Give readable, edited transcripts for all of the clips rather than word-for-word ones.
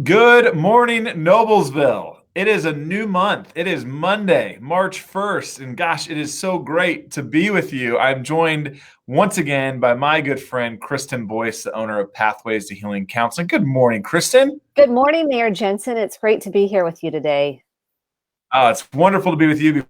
Good morning, Noblesville. It is a new month. It is Monday, March 1st. And gosh, it is so great to be with you. I'm joined once again by my good friend, Kristen Boyce, the owner of Pathways to Healing Counseling. Good morning, Kristen. Good morning, Mayor Jensen. It's great to be here with you today. It's wonderful to be with you.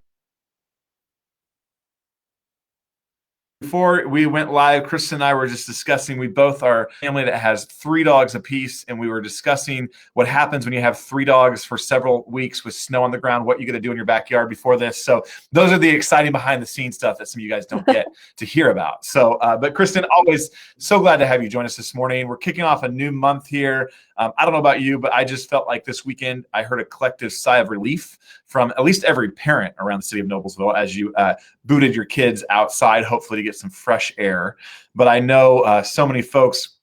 Before we went live, Kristen and I were just discussing, we both are a family that has 3 dogs apiece, and we were discussing what happens when you have 3 dogs for several weeks with snow on the ground, what you got to do in your backyard before this. So those are the exciting behind the scenes stuff that some of you guys don't get to hear about. So, but Kristen, always so glad to have you join us this morning. We're kicking off a new month here. I don't know about you, but I just felt like this weekend I heard a collective sigh of relief from at least every parent around the city of Noblesville as you booted your kids outside, hopefully to get some fresh air. But I know so many folks,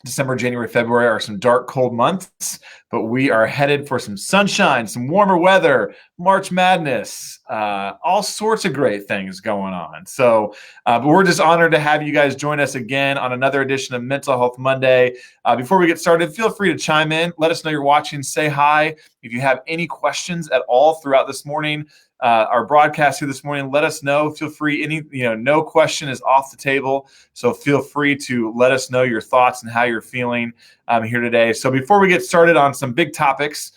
December, January, February are some dark, cold months, but we are headed for some sunshine, some warmer weather, March Madness, all sorts of great things going on. So but we're just honored to have you guys join us again on another edition of Mental Health Monday. Before we get started, feel free to chime in. Let us know you're watching. Say hi. If you have any questions at all throughout this morning, our broadcast here this morning, let us know. Feel free. No question is off the table. So feel free to let us know your thoughts and how you're feeling here today. So before we get started on some big topics,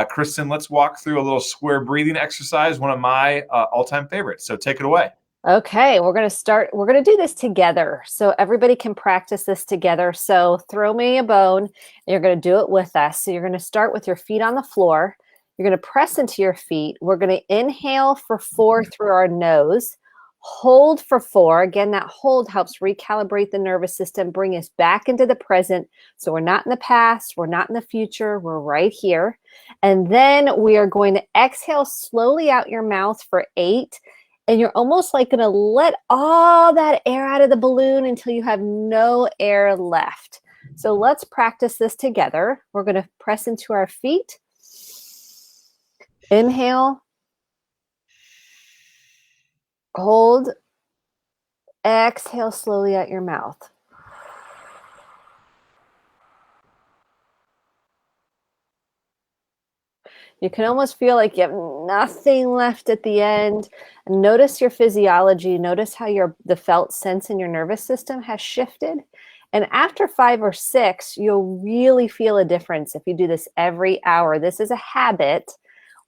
Kristen, let's walk through a little square breathing exercise, one of my all-time favorites. So take it away. Okay, we're going to do this together so everybody can practice this together. So throw me a bone and you're going to do it with us. So you're going to start with your feet on the floor. You're going to press into your feet. We're going to inhale for 4 through our nose, hold for 4. Again, that hold helps recalibrate the nervous system, bring us back into the present. So we're not in the past, we're not in the future, we're right here. And then we are going to exhale slowly out your mouth for 8. And you're almost like going to let all that air out of the balloon until you have no air left. So let's practice this together. We're going to press into our feet. Inhale. Hold. Exhale slowly out your mouth. You can almost feel like you have nothing left at the end. Notice your physiology. Notice how the felt sense in your nervous system has shifted. And after 5 or 6, you'll really feel a difference if you do this every hour. This is a habit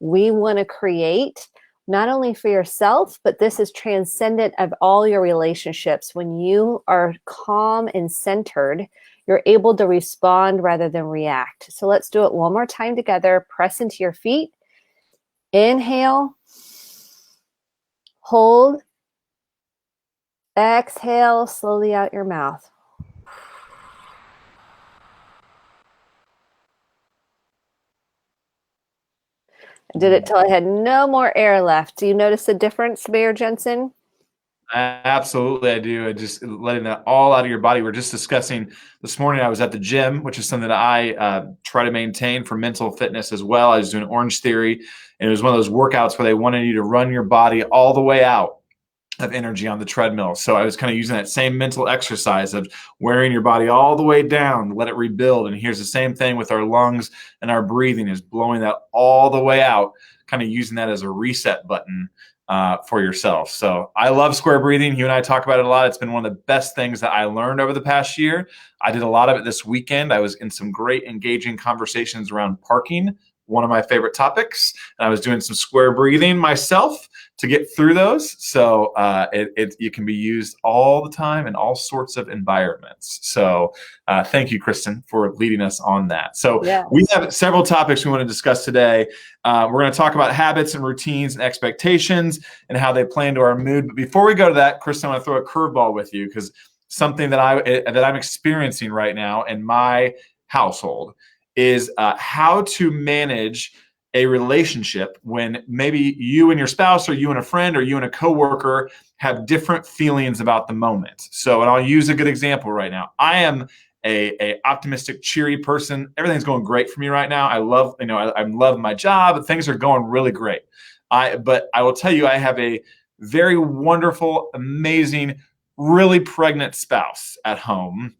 we want to create, not only for yourself, but this is transcendent of all your relationships. When you are calm and centered, you're able to respond rather than react. So let's do it one more time together. Press into your feet. Inhale. Hold. Exhale slowly out your mouth. I did it till I had no more air left. Do you notice the difference, Mayor Jensen? Absolutely, I do. Just letting that all out of your body. We're just discussing this morning. I was at the gym, which is something that I try to maintain for mental fitness as well. I was doing Orange Theory, and it was one of those workouts where they wanted you to run your body all the way out of energy on the treadmill. So I was kind of using that same mental exercise of wearing your body all the way down, let it rebuild. And here's the same thing with our lungs and our breathing, is blowing that all the way out, kind of using that as a reset button for yourself. So I love square breathing. You and I talk about it a lot. It's been one of the best things that I learned over the past year. I did a lot of it this weekend. I was in some great engaging conversations around parking, one of my favorite topics. And I was doing some square breathing myself to get through those. So it can be used all the time in all sorts of environments. So thank you, Kristen, for leading us on that. So Yes. We have several topics we want to discuss today. We're going to talk about habits and routines and expectations and how they play into our mood. But before we go to that, Kristen, I want to throw a curveball with you, because something that I'm experiencing right now in my household is how to manage a relationship when maybe you and your spouse, or you and a friend, or you and a coworker have different feelings about the moment. So, and I'll use a good example right now. I am a optimistic, cheery person. Everything's going great for me right now. I love my job. Things are going really great. But I will tell you, I have a very wonderful, amazing, really pregnant spouse at home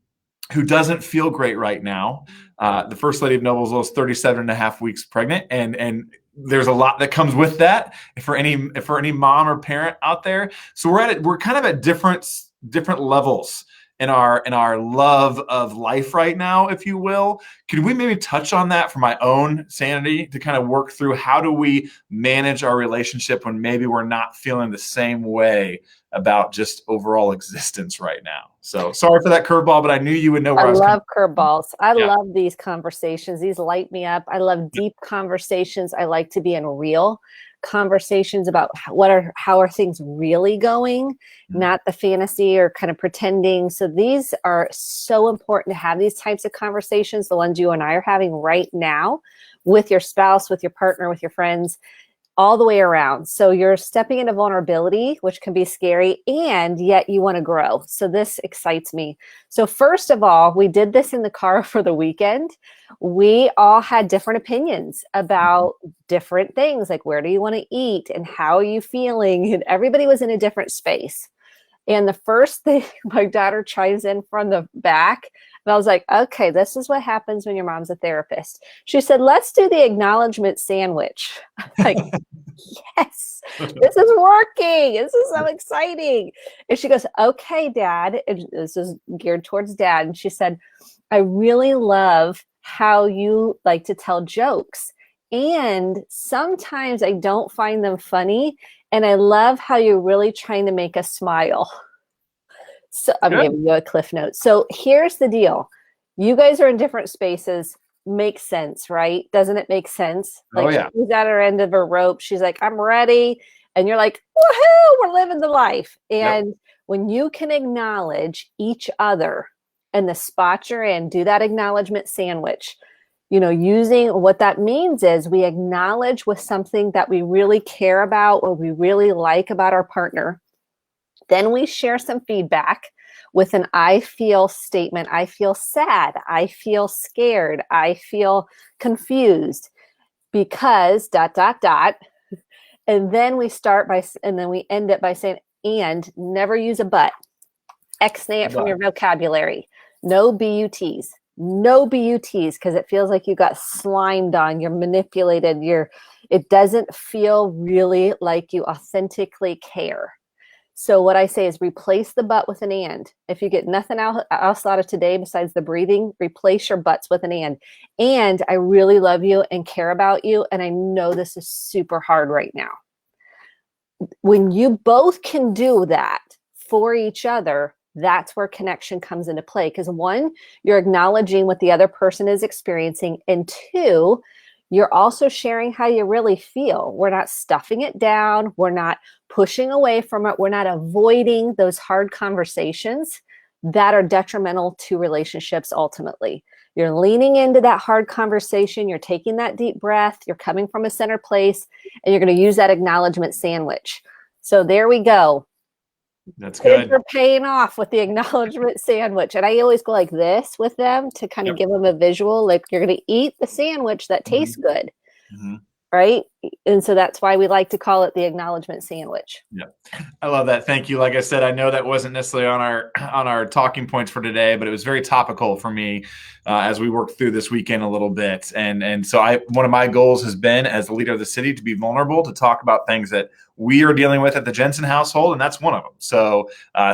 who doesn't feel great right now. The first lady of Noblesville is 37 and a half weeks pregnant, and there's a lot that comes with that for any mom or parent out there. So we're kind of at different levels in our love of life right now, if you will. Could we maybe touch on that for my own sanity to kind of work through how do we manage our relationship when maybe we're not feeling the same way about just overall existence right now? So sorry for that curveball, but I knew you would know where I was coming love curveballs. I from. Yeah. love these conversations. These light me up. I love deep conversations. I like to be in real conversations about how are things really going, not the fantasy or kind of pretending. So these are so important to have these types of conversations, the ones you and I are having right now with your spouse, with your partner, with your friends, all the way around. So you're stepping into vulnerability, which can be scary, and yet you want to grow. So this excites me. So first of all, we did this in the car for the weekend. We all had different opinions about different things, like where do you want to eat and how are you feeling? And everybody was in a different space. And the first thing my daughter chimes in from the back, and I was like, okay, this is what happens when your mom's a therapist. She said, let's do the acknowledgement sandwich. Like, yes, this is working. This is so exciting. And she goes, okay, Dad. And this is geared towards Dad. And she said, I really love how you like to tell jokes. And sometimes I don't find them funny. And I love how you're really trying to make us smile. So I'm Good. giving you a cliff note. So here's the deal. You guys are in different spaces. Makes sense, right? Doesn't it make sense? Like, Oh yeah. she's at her end of her rope. She's like, I'm ready. And you're like, woohoo, we're living the life. And when you can acknowledge each other and the spot you're in, do that acknowledgement sandwich. Using what that means is we acknowledge with something that we really care about or we really like about our partner. Then we share some feedback with an I feel statement. I feel sad. I feel scared. I feel confused because ... And then we we end it by saying, and never use a but. X-nay it from your vocabulary. No BUTs. No BUTs, because it feels like you got slimed on, you're manipulated, it doesn't feel really like you authentically care. So what I say is replace the but with an and. If you get nothing else out of today besides the breathing, replace your buts with an and. And I really love you and care about you, and I know this is super hard right now. When you both can do that for each other, that's where connection comes into play. Because one, you're acknowledging what the other person is experiencing. And two, you're also sharing how you really feel. We're not stuffing it down. We're not pushing away from it. We're not avoiding those hard conversations that are detrimental to relationships ultimately. You're leaning into that hard conversation. You're taking that deep breath. You're coming from a center place, and you're going to use that acknowledgement sandwich. So there we go. That's good. Kids are paying off with the acknowledgement sandwich. And I always go like this with them to kind of give them a visual, like you're going to eat the sandwich that tastes good. Right? And so that's why we like to call it the acknowledgement sandwich. Yeah. I love that. Thank you. Like I said, I know that wasn't necessarily on our talking points for today, but it was very topical for me as we worked through this weekend a little bit. And so one of my goals has been, as the leader of the city, to be vulnerable, to talk about things that we are dealing with at the Jensen household, and that's one of them. So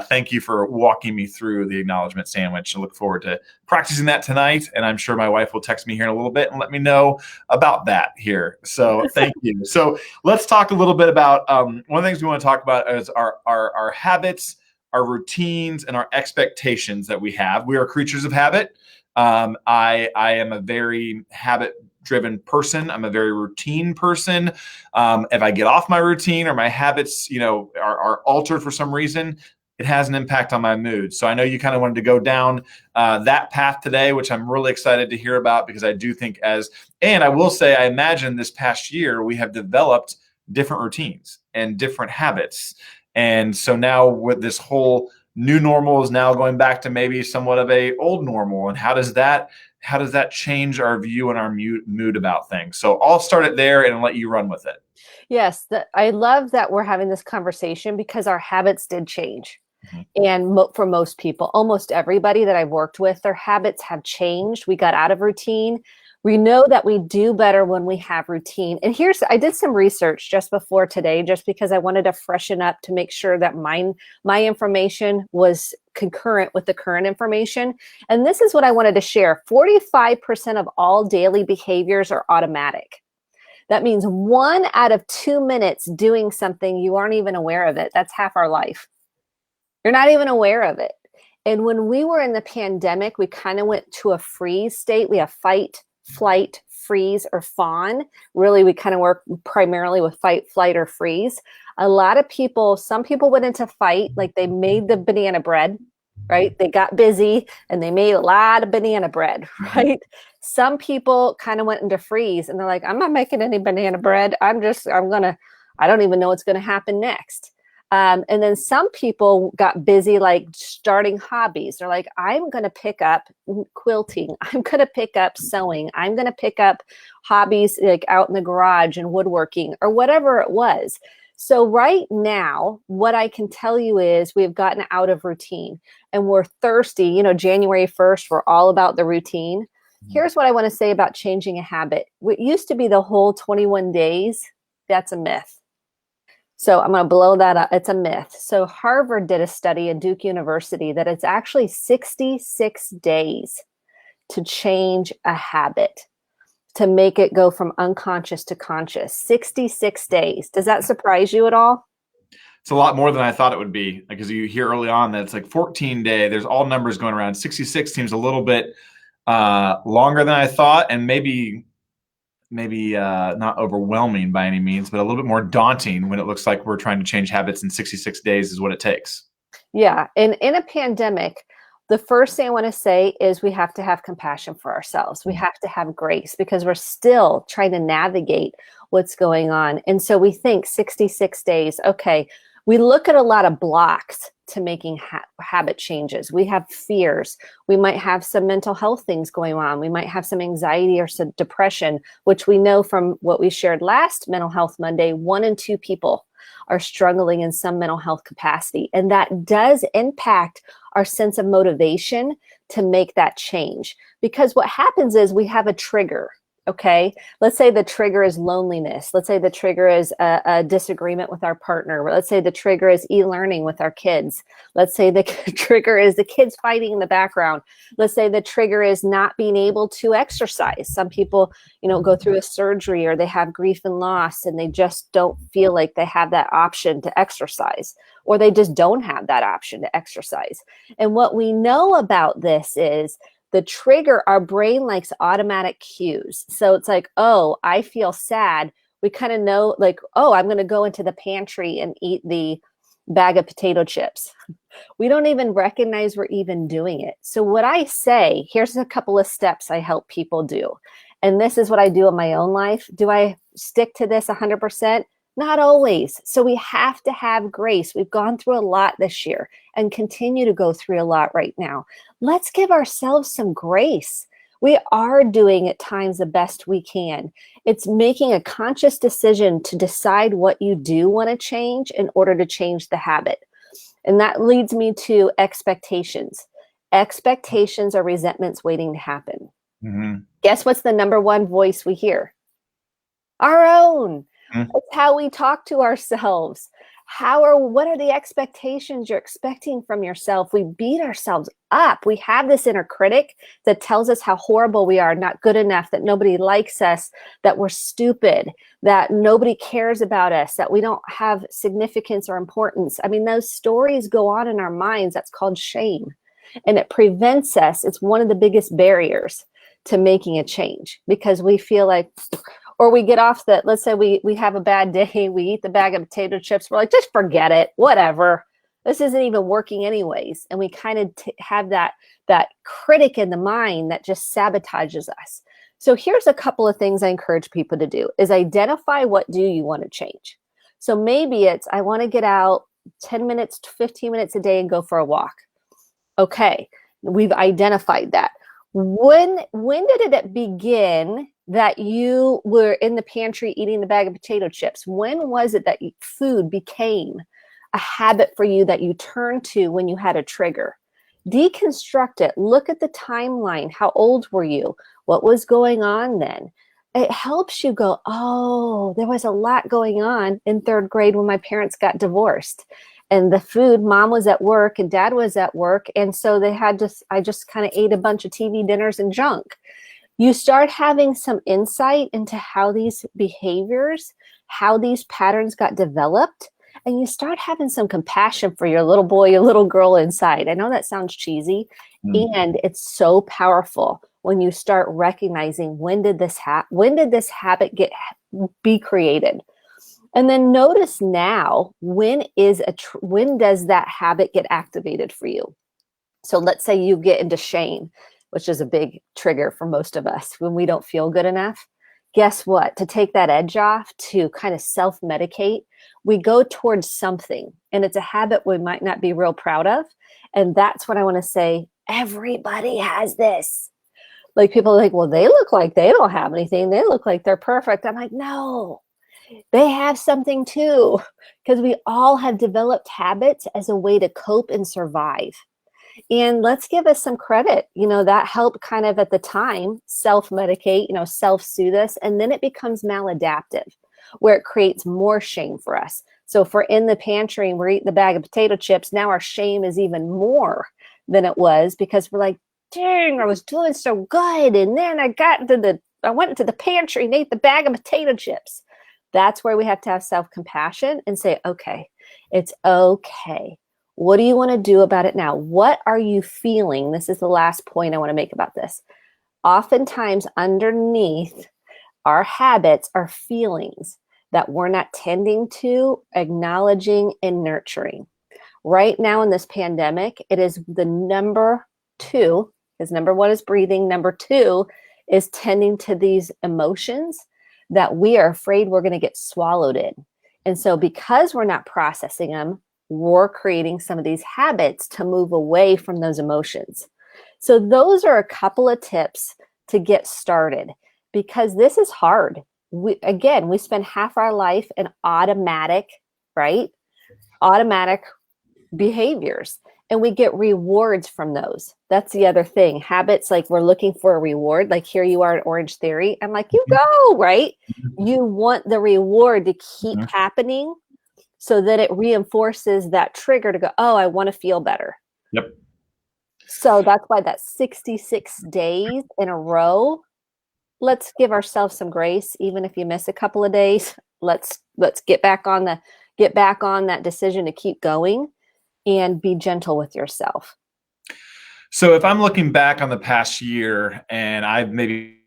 thank you for walking me through the acknowledgement sandwich. I look forward to practicing that tonight, and I'm sure my wife will text me here in a little bit and let me know about that here. So thank you. So let's talk a little bit about one of the things we want to talk about is our habits, our routines, and our expectations that we have. We are creatures of habit. I am a very habit-driven person. I'm a very routine person. If I get off my routine or my habits, are altered for some reason, it has an impact on my mood. So I know you kind of wanted to go down that path today, which I'm really excited to hear about, because I do think and I will say, I imagine this past year we have developed different routines and different habits. And so now with this whole new normal is now going back to maybe somewhat of a old normal. And how does that change our view and our mood about things? So I'll start it there and let you run with it. Yes, I love that we're having this conversation because our habits did change. Mhm. And for most people, almost everybody that I've worked with, their habits have changed. We got out of routine. We know that we do better when we have routine. And I did some research just before today, just because I wanted to freshen up to make sure that my information was concurrent with the current information. And this is what I wanted to share. 45% of all daily behaviors are automatic. That means 1 out of 2 minutes doing something, you aren't even aware of it. That's half our life. You're not even aware of it. And when we were in the pandemic, we kind of went to a freeze state. We have fight, flight, freeze, or fawn. Really, we kind of work primarily with fight, flight, or freeze. A lot of people, some people went into fight, like they made the banana bread, right? They got busy and they made a lot of banana bread, right? Some people kind of went into freeze and they're like, I'm not making any banana bread. I don't even know what's going to happen next. And then some people got busy, like starting hobbies. They're like, I'm going to pick up quilting. I'm going to pick up sewing. I'm going to pick up hobbies like out in the garage and woodworking or whatever it was. So right now, what I can tell you is we've gotten out of routine and we're thirsty. January 1st, we're all about the routine. Here's what I want to say about changing a habit. What used to be the whole 21 days, that's a myth. So I'm going to blow that up. It's a myth. So Harvard did a study at Duke University that it's actually 66 days to change a habit, to make it go from unconscious to conscious. 66 days. Does that surprise you at all? It's a lot more than I thought it would be, because you hear early on that it's like 14-day. There's all numbers going around. 66 seems a little bit longer than I thought, and maybe not overwhelming by any means, but a little bit more daunting when it looks like we're trying to change habits in 66 days is what it takes. Yeah. And in a pandemic, the first thing I want to say is we have to have compassion for ourselves. We have to have grace because we're still trying to navigate what's going on. And so we think 66 days, okay, we look at a lot of blocks to making habit changes. We have fears. We might have some mental health things going on. We might have some anxiety or some depression, which we know from what we shared last Mental Health Monday, 1 in 2 people are struggling in some mental health capacity. And that does impact our sense of motivation to make that change. Because what happens is we have a trigger. Okay, let's say the trigger is loneliness. Let's say the trigger is a disagreement with our partner. Let's say the trigger is e-learning with our kids. Let's say the trigger is the kids fighting in the background. Let's say the trigger is not being able to exercise. Some people, go through a surgery or they have grief and loss and they just don't feel like they have that option to exercise, or they just don't have that option to exercise. And what we know about this is the trigger, our brain likes automatic cues. So it's like, oh, I feel sad. We kind of know like, oh, I'm going to go into the pantry and eat the bag of potato chips. We don't even recognize we're even doing it. So what I say, here's a couple of steps I help people do. And this is what I do in my own life. Do I stick to this 100%? Not always. So we have to have grace. We've gone through a lot this year and continue to go through a lot right now. Let's give ourselves some grace. We are doing at times the best we can. It's making a conscious decision to decide what you do want to change in order to change the habit. And that leads me to expectations. Expectations are resentments waiting to happen. Mm-hmm. Guess what's the number one voice we hear? Our own. It's how we talk to ourselves. What are the expectations you're expecting from yourself? We beat ourselves up. We have this inner critic that tells us how horrible we are, not good enough, that nobody likes us, that we're stupid, that nobody cares about us, that we don't have significance or importance. I mean, those stories go on in our minds. That's called shame. And it prevents us. It's one of the biggest barriers to making a change because we feel like, or we get off that, let's say we have a bad day, we eat the bag of potato chips, we're like, just forget it, whatever. This isn't even working anyways. And we kind of have that critic in the mind that just sabotages us. So here's a couple of things I encourage people to do is identify what do you want to change. So maybe it's, I want to get out 10 minutes to 15 minutes a day and go for a walk. Okay, we've identified that. When did it begin that you were in the pantry eating the bag of potato chips? When was it that food became a habit for you that you turn to when you had a trigger. Deconstruct it. Look at the timeline. How old were you? What was going on then? It helps you go, oh, there was a lot going on in third grade when my parents got divorced. And the food, mom was at work and dad was at work. And so I just kind of ate a bunch of TV dinners and junk. You start having some insight into how these behaviors, how these patterns got developed, and you start having some compassion for your little boy, your little girl inside. I know that sounds cheesy, and it's so powerful when you start recognizing when did this habit be created? And then notice now, when does that habit get activated for you? So let's say you get into shame, which is a big trigger for most of us when we don't feel good enough. Guess what? To take that edge off, to kind of self-medicate, we go towards something. And it's a habit we might not be real proud of. And that's what I want to say. Everybody has this. Like, people are like, well, they look like they don't have anything. They look like they're perfect. I'm like, no, they have something too. Because we all have developed habits as a way to cope and survive. And let's give us some credit. That helped kind of at the time self-medicate, self-soothe us. And then it becomes maladaptive, where it creates more shame for us. So if we're in the pantry and we're eating the bag of potato chips, now our shame is even more than it was, because we're like, dang, I was doing so good. And then I went into the pantry and ate the bag of potato chips. That's where we have to have self-compassion and say, okay, it's okay. What do you want to do about it now? What are you feeling? This is the last point I want to make about this. Oftentimes underneath our habits are feelings that we're not tending to, acknowledging, and nurturing. Right now in this pandemic, it is the number 2, because number 1 is breathing. Number 2 is tending to these emotions that we are afraid we're going to get swallowed in. And so because we're not processing them, we're creating some of these habits to move away from those emotions. So those are a couple of tips to get started, because this is hard. We spend half our life in automatic behaviors, and we get rewards from those. That's the other thing. Habits, like, we're looking for a reward. Like, here you are at Orange Theory. I'm like, you go, right? You want the reward to keep happening, so that it reinforces that trigger to go, oh, I want to feel better. Yep. So that's why that 66 days in a row, let's give ourselves some grace. Even if you miss a couple of days, let's get back on that decision to keep going and be gentle with yourself. So if I'm looking back on the past year and I've maybe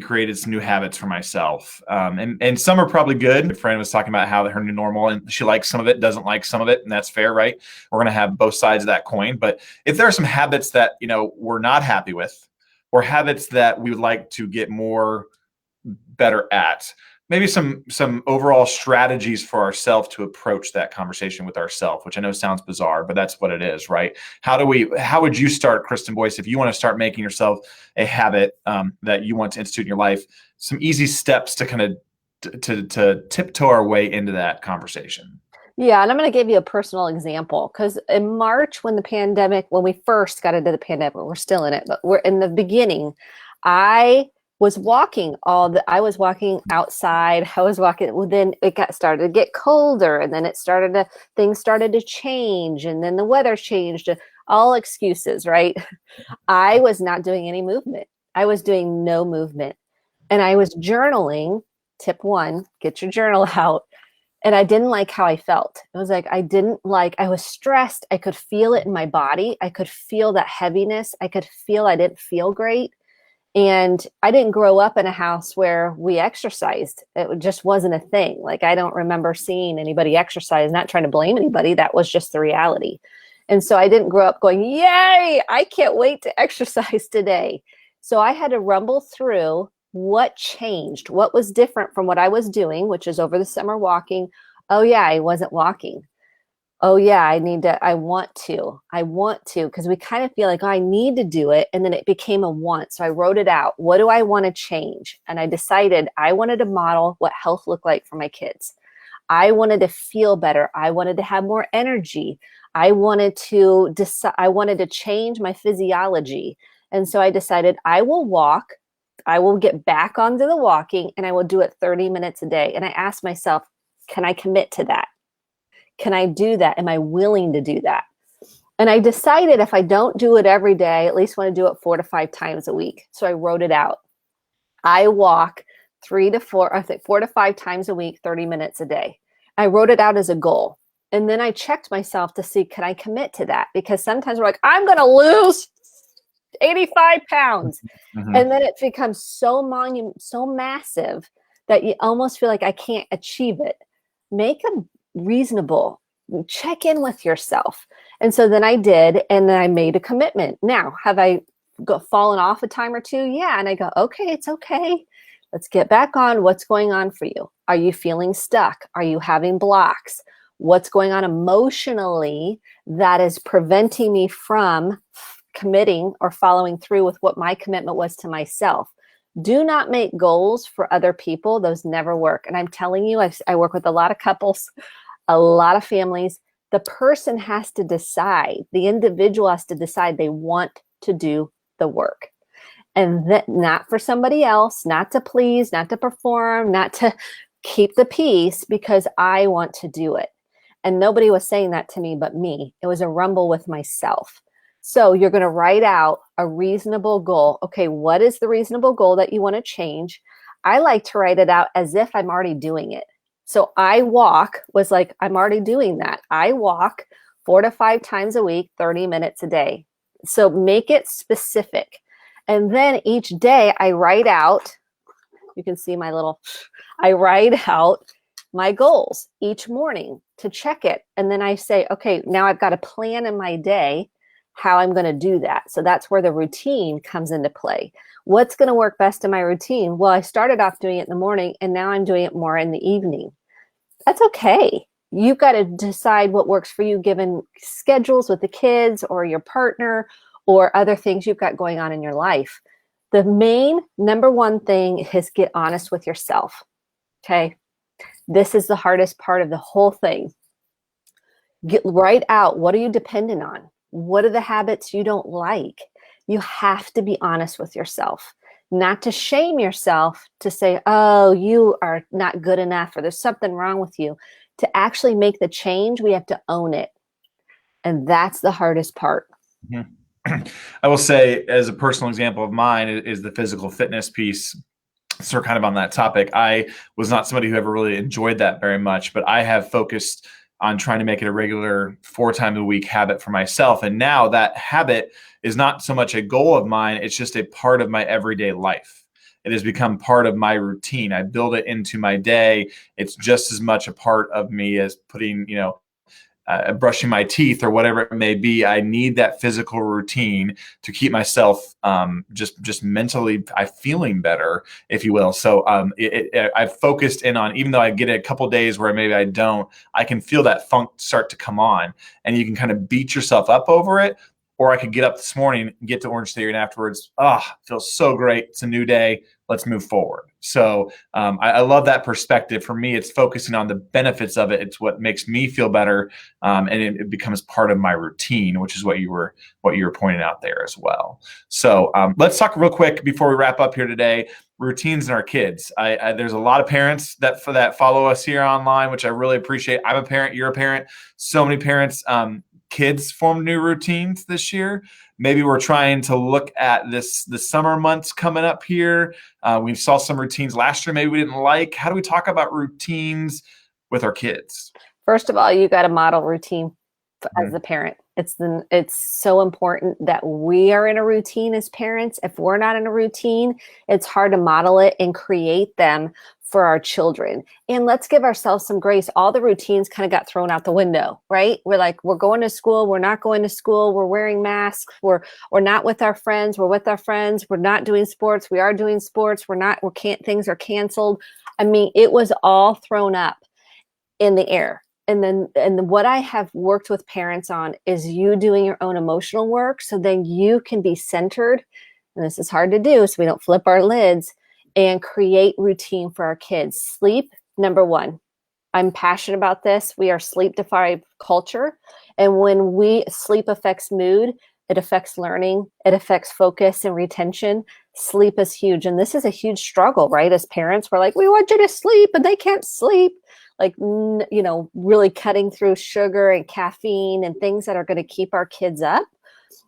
created some new habits for myself. And some are probably good. My friend was talking about how her new normal, and she likes some of it, doesn't like some of it, and that's fair, right? We're going to have both sides of that coin. But if there are some habits that, we're not happy with, or habits that we would like to get better at, maybe some overall strategies for ourselves to approach that conversation with ourselves, which I know sounds bizarre, but that's what it is, right? How would you start, Kristen Boyce, if you want to start making yourself a habit that you want to institute in your life? Some easy steps to kind of to tiptoe our way into that conversation. Yeah, and I'm going to give you a personal example, because in March, when we first got into the pandemic, we're still in it, but we're in the beginning, I was walking outside. Then it started to get colder, and then things started to change, and then the weather changed. All excuses, right? I was not doing any movement. I was doing no movement. And I was journaling. Tip 1, get your journal out. And I didn't like how I felt. It was like, I was stressed. I could feel it in my body. I could feel that heaviness. I could feel I didn't feel great. And I didn't grow up in a house where we exercised. It just wasn't a thing. Like, I don't remember seeing anybody exercise, not trying to blame anybody. That was just the reality. And so I didn't grow up going, yay, I can't wait to exercise today. So I had to rumble through what changed, what was different from what I was doing, which is over the summer walking. Oh yeah, I wasn't walking. Oh yeah, I want to, because we kind of feel like, oh, I need to do it. And then it became a want. So I wrote it out. What do I want to change? And I decided I wanted to model what health looked like for my kids. I wanted to feel better. I wanted to have more energy. I wanted to decide, I wanted to change my physiology. And so I decided I will walk. I will get back onto the walking and I will do it 30 minutes a day. And I asked myself, can I commit to that? Can I do that? Am I willing to do that? And I decided if I don't do it every day, I at least want to do it 4 to 5 times a week. So I wrote it out. I walk 4 to 5 times a week, 30 minutes a day. I wrote it out as a goal. And then I checked myself to see, can I commit to that? Because sometimes we're like, I'm going to lose 85 pounds. Mm-hmm. And then it becomes so massive that you almost feel like I can't achieve it. Make a reasonable, check in with yourself. And so then I did, and then I made a commitment. Now, have I fallen off a time or two? Yeah. And I go, okay, it's okay. Let's get back on. What's going on for you? Are you feeling stuck? Are you having blocks? What's going on emotionally that is preventing me from committing or following through with what my commitment was to myself? Do not make goals for other people. Those never work. And I'm telling you, I work with a lot of couples, a lot of families. The person has to decide, the individual has to decide they want to do the work. And that not for somebody else, not to please, not to perform, not to keep the peace, because I want to do it. And nobody was saying that to me but me. It was a rumble with myself. So you're going to write out a reasonable goal. Okay, what is the reasonable goal that you want to change? I like to write it out as if I'm already doing it. So I walk was like, I'm already doing that. I walk 4 to 5 times a week, 30 minutes a day. So make it specific. And then each day I write out, you can see I write out my goals each morning to check it. And then I say, okay, now I've got a plan in my day how I'm going to do that. So that's where the routine comes into play. What's going to work best in my routine? Well, I started off doing it in the morning and now I'm doing it more in the evening. That's okay. You've got to decide what works for you given schedules with the kids or your partner or other things you've got going on in your life. The main number one thing is get honest with yourself. Okay. This is the hardest part of the whole thing. Write out, what are you dependent on? What are the habits you don't like? You have to be honest with yourself, not to shame yourself, to say, oh, you are not good enough, or there's something wrong with you. To actually make the change, we have to own it. And that's the hardest part. Mm-hmm. I will say, as a personal example of mine, is the physical fitness piece. So kind of on that topic, I was not somebody who ever really enjoyed that very much, but I have focused on trying to make it a regular 4 times a week habit for myself. And now that habit is not so much a goal of mine, it's just a part of my everyday life. It has become part of my routine. I build it into my day. It's just as much a part of me as putting, brushing my teeth or whatever it may be. I need that physical routine to keep myself just mentally feeling better, if you will. So I've focused in on, even though I get a couple days where maybe I don't, I can feel that funk start to come on, and you can kind of beat yourself up over it. Or I could get up this morning, get to Orange Theory, and afterwards, feels so great. It's a new day. Let's move forward. So I love that perspective. For me, it's focusing on the benefits of it. It's what makes me feel better, and it becomes part of my routine, which is what you were pointing out there as well. So let's talk real quick before we wrap up here today. Routines in our kids. There's a lot of parents that follow us here online, which I really appreciate. I'm a parent. You're a parent. So many parents. Kids form new routines this year. Maybe we're trying to look at the summer months coming up here. We saw some routines last year maybe we didn't like. How do we talk about routines with our kids? First of all, you got to model routine as a parent. It's so important that we are in a routine as parents. If we're not in a routine, it's hard to model it and create them for our children. And let's give ourselves some grace. All the routines kind of got thrown out the window, right? We're like, we're going to school. We're not going to school. We're wearing masks. We're not with our friends. We're with our friends. We're not doing sports. We are doing sports. Things are canceled. I mean, it was all thrown up in the air. and what I have worked with parents on is you doing your own emotional work so then you can be centered. And this is hard to do, so we don't flip our lids, and create routine for our kids. Sleep, number one. I'm passionate about this. We are sleep deprived culture. And when sleep affects mood, it affects learning, it affects focus and retention. Sleep is huge. And this is a huge struggle, right? As parents, we're like, we want you to sleep, and they can't sleep. Like, really cutting through sugar and caffeine and things that are going to keep our kids up.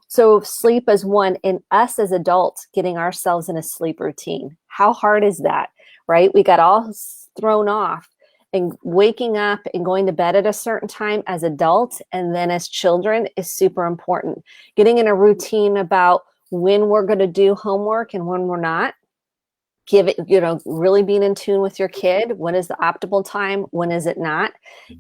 So sleep is one, in us as adults, getting ourselves in a sleep routine. How hard is that, right? We got all thrown off, and waking up and going to bed at a certain time as adults and then as children is super important. Getting in a routine about when we're going to do homework and when we're not. Give it, really being in tune with your kid. When is the optimal time? When is it not?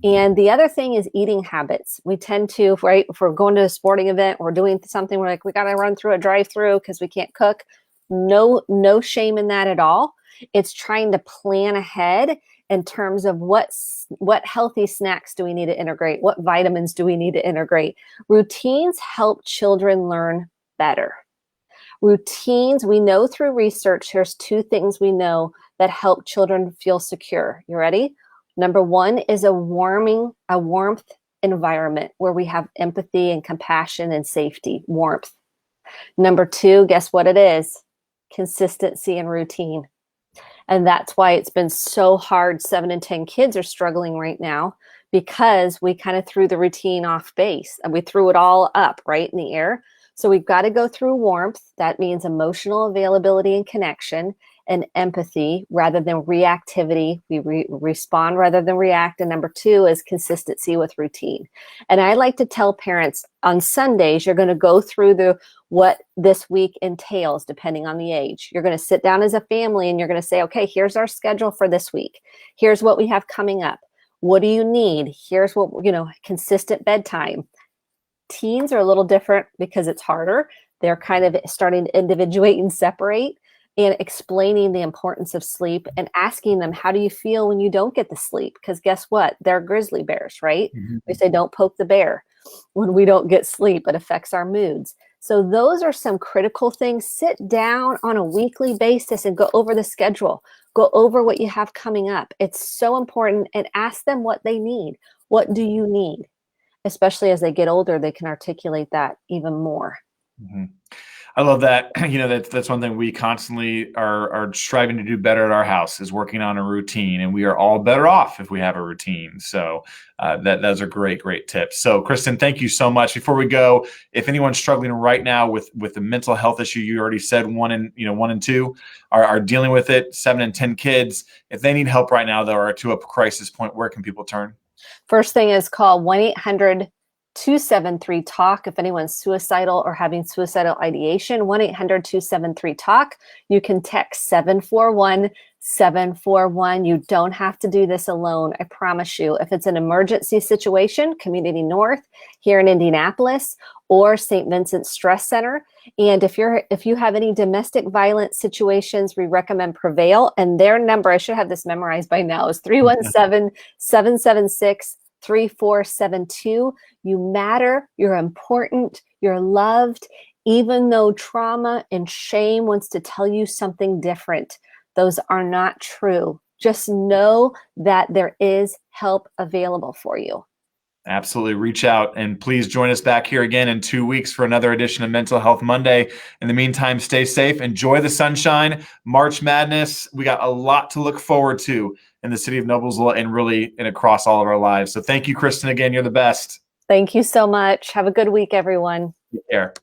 And the other thing is eating habits. We tend to, right, if we're going to a sporting event or doing something, we're like, we got to run through a drive-through because we can't cook. No shame in that at all. It's trying to plan ahead in terms of what healthy snacks do we need to integrate? What vitamins do we need to integrate? Routines help children learn better. Routines, we know through research, here's two things we know that help children feel secure. You ready? Number one is a warmth environment where we have empathy and compassion and safety, warmth. Number two, guess what it is? Consistency and routine. And that's why it's been so hard. 7 in 10 kids are struggling right now because we kind of threw the routine off base and we threw it all up right in the air. So we've got to go through warmth. That means emotional availability and connection, and empathy rather than reactivity. We respond rather than react. And number two is consistency with routine. And I like to tell parents on Sundays, you're going to go through what this week entails, depending on the age. You're going to sit down as a family and you're going to say, okay, here's our schedule for this week. Here's what we have coming up. What do you need? Here's what, consistent bedtime. Teens are a little different because it's harder. They're kind of starting to individuate and separate, and explaining the importance of sleep and asking them, how do you feel when you don't get the sleep? Because guess what? They're grizzly bears, right? Mm-hmm. We say, don't poke the bear. When we don't get sleep, it affects our moods. So those are some critical things. Sit down on a weekly basis and go over the schedule. Go over what you have coming up. It's so important, and ask them what they need. What do you need? Especially as they get older, they can articulate that even more. Mm-hmm. I love that. That's one thing we constantly are striving to do better at our house, is working on a routine, and we are all better off if we have a routine. So those are great tips. So Kristen, thank you so much. Before we go, if anyone's struggling right now with the mental health issue, you already said 1 in 2 are dealing with it. 7 in 10 kids. If they need help right now, though, or are to a crisis point, where can people turn? First thing is call 1-800-273-TALK if anyone's suicidal or having suicidal ideation. 1-800-273-TALK. You can text 741-741. You don't have to do this alone. I promise you. If it's an emergency situation, Community North here in Indianapolis or St. Vincent Stress Center. And if you have any domestic violence situations, we recommend Prevail. And their number, I should have this memorized by now, is 317-776-3472. You matter. You're important. You're loved. Even though trauma and shame wants to tell you something different, those are not true. Just know that there is help available for you. Absolutely. Reach out, and please join us back here again in 2 weeks for another edition of Mental Health Monday. In the meantime, stay safe, enjoy the sunshine, March Madness. We got a lot to look forward to in the city of Noblesville and really across all of our lives. So thank you, Kristen, again. You're the best. Thank you so much. Have a good week, everyone. Take care.